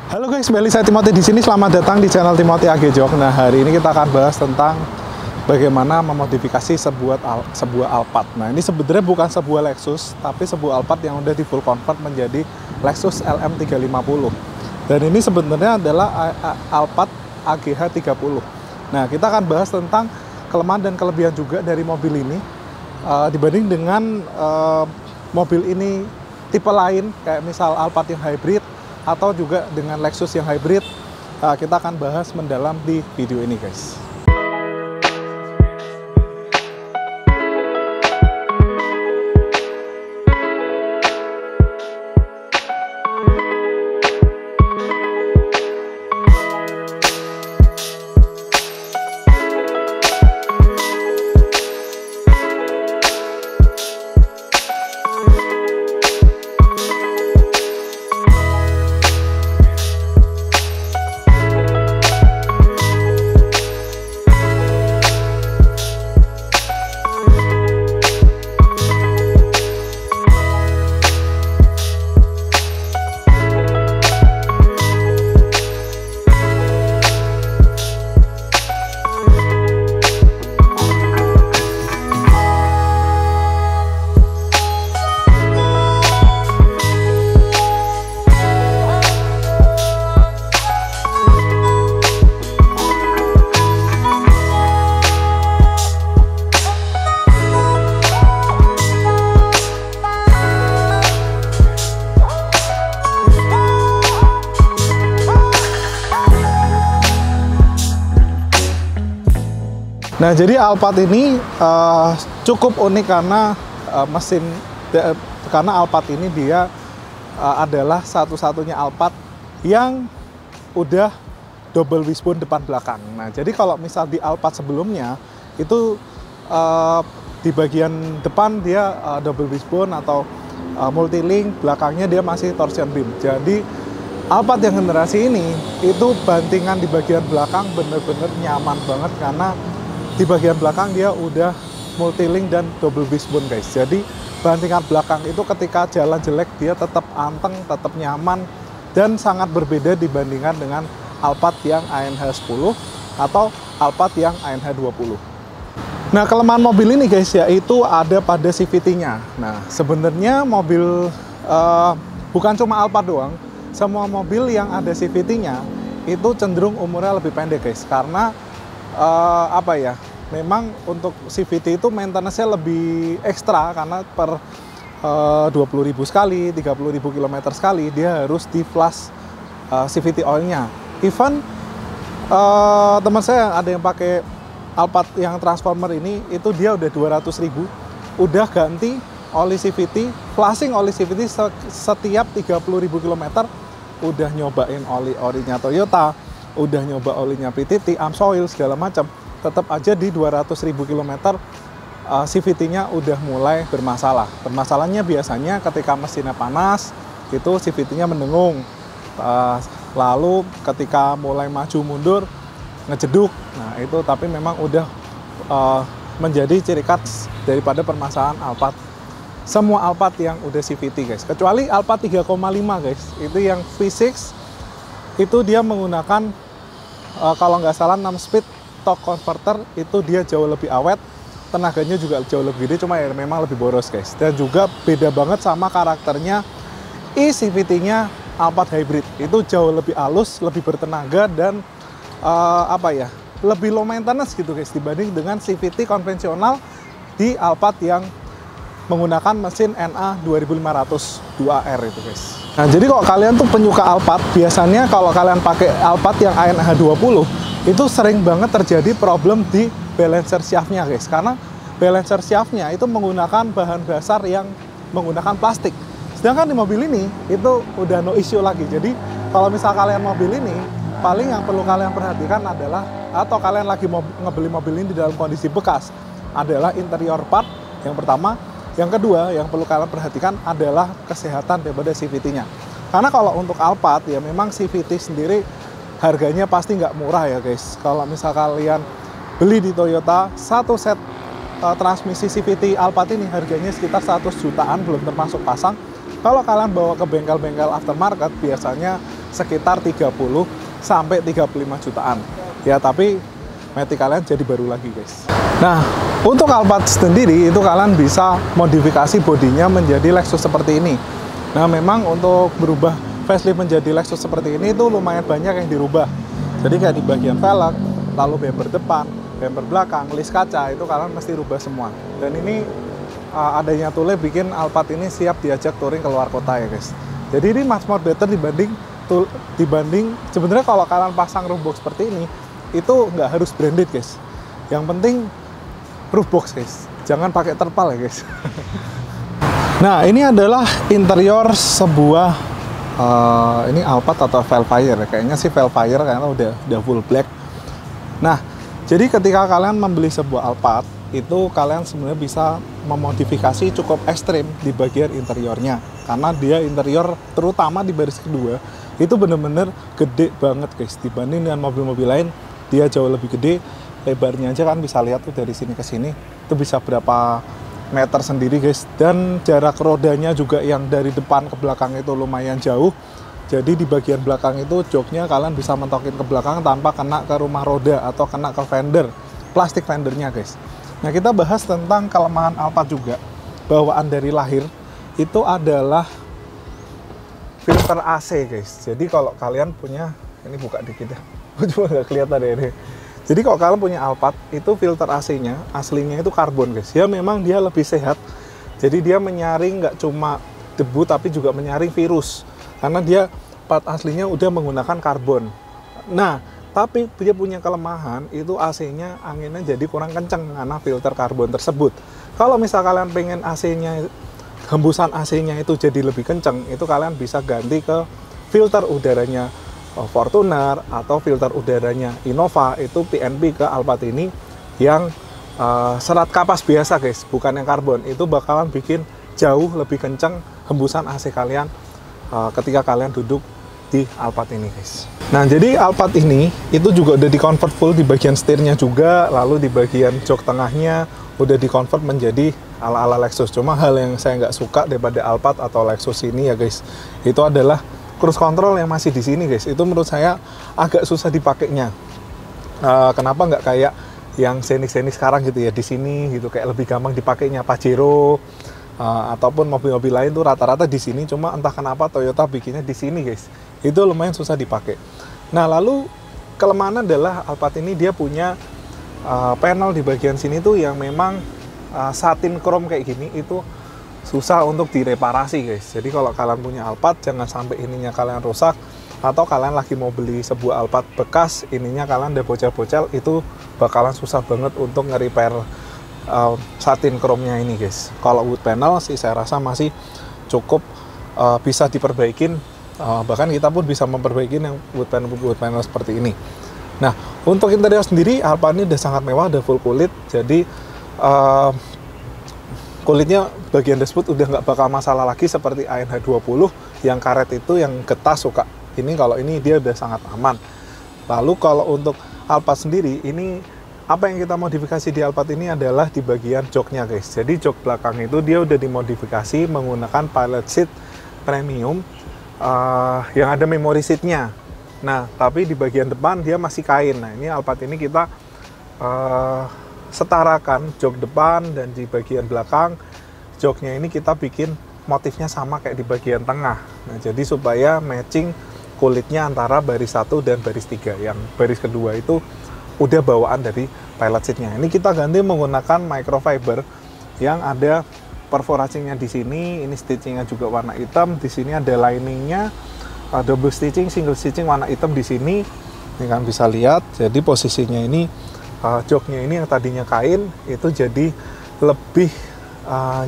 Halo guys, kembali saya Timothy di sini. Selamat datang di channel Timothy AG Jok. Nah, hari ini kita akan bahas tentang bagaimana memodifikasi sebuah Alphard. Nah, ini sebenarnya bukan sebuah Lexus, tapi sebuah Alphard yang udah di full convert menjadi Lexus LM350. Dan ini sebenarnya adalah Alphard AGH 30. Nah, kita akan bahas tentang kelemahan dan kelebihan juga dari mobil ini dibanding dengan mobil ini tipe lain, kayak misal Alphard yang hybrid atau juga dengan Lexus yang hybrid. Kita akan bahas mendalam di video ini guys. Nah, jadi Alphard ini cukup unik karena karena Alphard ini dia adalah satu-satunya Alphard yang udah double wishbone depan belakang. Nah, jadi kalau misal di Alphard sebelumnya itu di bagian depan dia double wishbone atau multilink, belakangnya dia masih torsion beam. Jadi Alphard yang generasi ini itu bantingan di bagian belakang bener-bener nyaman banget karena di bagian belakang dia udah multilink dan double wishbone guys. Jadi bantingan belakang itu ketika jalan jelek dia tetap anteng, tetap nyaman, dan sangat berbeda dibandingkan dengan Alphard yang ANH 10 atau Alphard yang ANH 20. Nah, kelemahan mobil ini guys yaitu ada pada CVT-nya. Nah, sebenarnya mobil bukan cuma Alphard doang, semua mobil yang ada CVT-nya itu cenderung umurnya lebih pendek guys, karena memang untuk CVT itu maintenance-nya lebih ekstra karena per 20.000 sekali, 30.000 km sekali dia harus di flush CVT oilnya. Even teman saya ada yang pakai Alphard yang transformer ini, itu dia udah 200.000 udah ganti oli CVT, flushing oli CVT setiap 30.000 km, udah nyobain oli-olinya Toyota, udah nyoba olinya PTT, AMSOIL, segala macam, tetap aja di 200.000 km CVT-nya udah mulai bermasalah. Permasalahannya biasanya ketika mesinnya panas, itu CVT-nya mendengung. Lalu ketika mulai maju mundur, ngejeduk. Nah itu tapi memang udah menjadi ciri khas daripada permasalahan Alphard. Semua Alphard yang udah CVT guys, kecuali Alphard 3,5 guys, itu yang V6, itu dia menggunakan kalau nggak salah 6 speed torque converter, itu dia jauh lebih awet, tenaganya juga jauh lebih gede, cuma ya memang lebih boros guys. Dan juga beda banget sama karakternya e-CVT-nya Alphard hybrid, itu jauh lebih halus, lebih bertenaga, dan lebih low maintenance gitu guys dibanding dengan CVT konvensional di Alphard yang menggunakan mesin NA 2500 2R itu guys. Nah, jadi kalau kalian tuh penyuka Alphard, biasanya kalau kalian pakai Alphard yang ANH 20 itu sering banget terjadi problem di balancer shaft-nya guys, karena balancer shaft-nya itu menggunakan bahan dasar yang menggunakan plastik. Sedangkan di mobil ini itu udah no issue lagi. Jadi kalau misal kalian mobil ini, paling yang perlu kalian perhatikan adalah, atau kalian lagi ngebeli mobil ini di dalam kondisi bekas, adalah interior part yang pertama. Yang kedua, yang perlu kalian perhatikan adalah kesehatan daripada CVT-nya. Karena kalau untuk Alphard, ya memang CVT sendiri harganya pasti nggak murah ya guys. Kalau misal kalian beli di Toyota, satu set transmisi CVT Alphard ini harganya sekitar 100 jutaan, belum termasuk pasang. Kalau kalian bawa ke bengkel-bengkel aftermarket, biasanya sekitar 30 sampai 35 jutaan. Ya, tapi Matic kalian jadi baru lagi, guys. Nah, untuk Alphard sendiri itu kalian bisa modifikasi bodinya menjadi Lexus seperti ini. Nah, memang untuk berubah facelift menjadi Lexus seperti ini itu lumayan banyak yang dirubah. Jadi kayak di bagian velg, lalu bumper depan, bumper belakang, list kaca, itu kalian mesti rubah semua. Dan ini adanya Thule bikin Alphard ini siap diajak touring ke luar kota ya, guys. Jadi ini much more better dibanding sebenarnya kalau kalian pasang roof box seperti ini, itu nggak harus branded, guys. Yang penting roof box, guys. Jangan pakai terpal ya, guys. Nah, ini adalah interior sebuah ini Alphard atau Velfire. Kayaknya sih Velfire karena udah full black. Nah, jadi ketika kalian membeli sebuah Alphard, itu kalian sebenarnya bisa memodifikasi cukup ekstrim di bagian interiornya. Karena dia interior terutama di baris kedua itu bener-bener gede banget, guys. Dibanding dengan mobil-mobil lain, dia jauh lebih gede. Lebarnya aja kan bisa lihat tuh dari sini ke sini itu bisa berapa meter sendiri, guys. Dan jarak rodanya juga yang dari depan ke belakang itu lumayan jauh. Jadi di bagian belakang itu joknya kalian bisa mentokin ke belakang tanpa kena ke rumah roda atau kena ke fender, plastik fendernya, guys. Nah, kita bahas tentang kelemahan Alphard juga. Bawaan dari lahir itu adalah filter AC, guys. Jadi kalau kalian punya, ini buka dikit ya, cuma nggak kelihatan deh ini. Jadi kalau kalian punya Alphard, itu filter AC-nya aslinya itu karbon, guys. Ya memang dia lebih sehat. Jadi dia menyaring nggak cuma debu tapi juga menyaring virus. Karena dia part aslinya udah menggunakan karbon. Nah, tapi dia punya kelemahan, itu AC-nya anginnya jadi kurang kenceng karena filter karbon tersebut. Kalau misal kalian pengen AC-nya, hembusan AC-nya itu jadi lebih kenceng, itu kalian bisa ganti ke filter udaranya Fortuner atau filter udaranya Innova, itu PNP ke Alphard ini yang serat kapas biasa, guys, bukan yang karbon. Itu bakalan bikin jauh lebih kenceng hembusan AC kalian ketika kalian duduk di Alphard ini, guys. Nah, jadi Alphard ini itu juga udah di-convert full di bagian setirnya juga, lalu di bagian jok tengahnya udah di-convert menjadi ala-ala Lexus. Cuma hal yang saya nggak suka daripada Alphard atau Lexus ini ya, guys, itu adalah cruise control yang masih di sini, guys. Itu menurut saya agak susah dipakainya. Kenapa nggak kayak yang Scenic sekarang gitu ya, di sini gitu, kayak lebih gampang dipakainya Pajero ataupun mobil-mobil lain tuh rata-rata di sini. Cuma entah kenapa Toyota bikinnya di sini, guys. Itu lumayan susah dipakai. Nah, lalu kelemahan adalah Alphard ini dia punya panel di bagian sini tuh yang memang satin chrome kayak gini, itu susah untuk direparasi, guys. Jadi kalau kalian punya Alphard, jangan sampai ininya kalian rusak, atau kalian lagi mau beli sebuah Alphard bekas, ininya kalian udah bocel-bocel, itu bakalan susah banget untuk nge-repair satin chrome-nya ini, guys. Kalau wood panel sih saya rasa masih cukup bisa diperbaikin. Bahkan kita pun bisa memperbaiki yang wood panel seperti ini. Nah, untuk interior sendiri Alphard ini udah sangat mewah, udah full kulit. Jadi kulitnya bagian dashboard udah nggak bakal masalah lagi seperti ANH20 yang karet itu yang getah suka. Ini kalau ini dia udah sangat aman. Lalu kalau untuk Alphard sendiri, ini apa yang kita modifikasi di Alphard ini adalah di bagian joknya, guys. Jadi jok belakang itu dia udah dimodifikasi menggunakan pilot seat premium yang ada memory seatnya. Nah, tapi di bagian depan dia masih kain. Nah, ini Alphard ini kita setarakan jok depan, dan di bagian belakang joknya ini kita bikin motifnya sama kayak di bagian tengah. Nah, jadi supaya matching kulitnya antara baris 1 dan baris 3. Yang baris kedua itu udah bawaan dari pilot seatnya. Ini kita ganti menggunakan microfiber yang ada perforasinya di sini. Ini stitchingnya juga warna hitam. Di sini ada liningnya, double stitching, single stitching warna hitam di sini. Ini kan bisa lihat. Jadi posisinya ini joknya ini yang tadinya kain itu jadi lebih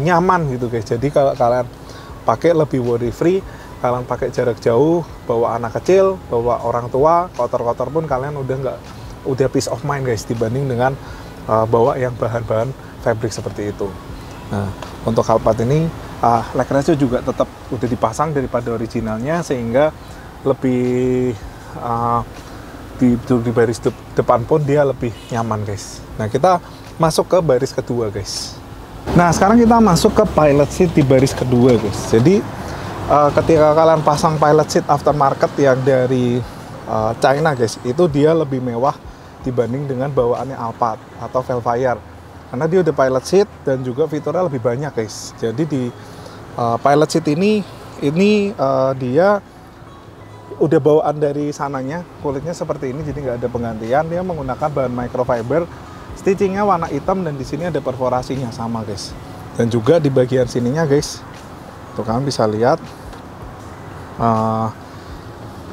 nyaman gitu, guys. Jadi kalau kalian pakai lebih worry free, kalian pakai jarak jauh, bawa anak kecil, bawa orang tua, kotor-kotor pun kalian udah peace of mind, guys, dibanding dengan bawa yang bahan-bahan fabric seperti itu. Nah, untuk Alphard ini leg ratio juga tetap udah dipasang daripada originalnya, sehingga lebih di baris depan pun dia lebih nyaman, guys. Nah, kita masuk ke baris kedua, guys. Nah, sekarang kita masuk ke pilot seat di baris kedua, guys. Jadi ketika kalian pasang pilot seat aftermarket yang dari China guys, itu dia lebih mewah dibanding dengan bawaannya Alphard atau Velfire, karena dia udah pilot seat dan juga fiturnya lebih banyak guys. Jadi di pilot seat ini dia udah bawaan dari sananya, kulitnya seperti ini, jadi nggak ada penggantian. Dia menggunakan bahan microfiber, stitchingnya warna hitam, dan di sini ada perforasinya sama guys. Dan juga di bagian sininya guys, tuh kalian bisa lihat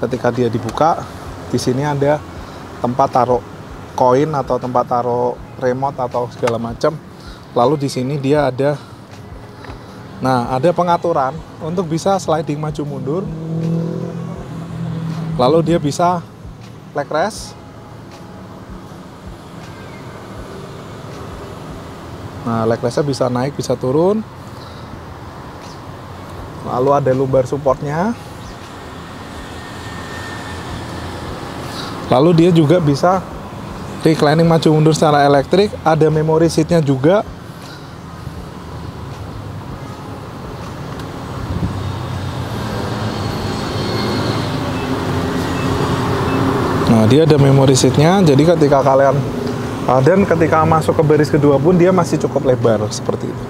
ketika dia dibuka, di sini ada tempat taruh koin atau tempat taruh remote atau segala macam. Lalu di sini dia ada, ada pengaturan untuk bisa sliding maju mundur. Lalu dia bisa leg rest. Nah, leg restnya bisa naik, bisa turun. Lalu ada lumbar supportnya. Lalu dia juga bisa reclining maju mundur secara elektrik. Ada memory seatnya juga. Nah, dia ada memory seatnya. Jadi ketika kalian dan ketika masuk ke baris kedua pun dia masih cukup lebar seperti itu.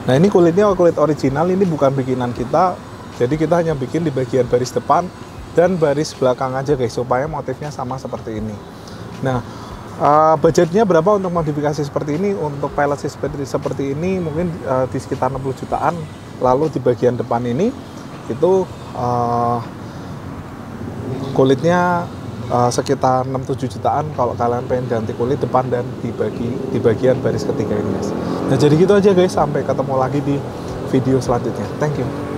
Nah, ini kulitnya kulit original, ini bukan bikinan kita. Jadi kita hanya bikin di bagian baris depan dan baris belakang aja guys, supaya motifnya sama seperti ini. Nah, budgetnya berapa untuk modifikasi seperti ini? Untuk pilot seperti ini mungkin di sekitar 60 jutaan. Lalu di bagian depan ini itu kulitnya sekitar 6-7 jutaan kalau kalian pengen ganti kulit depan dan di bagian baris ketiga ini guys. Nah, jadi gitu aja guys, sampai ketemu lagi di video selanjutnya. Thank you.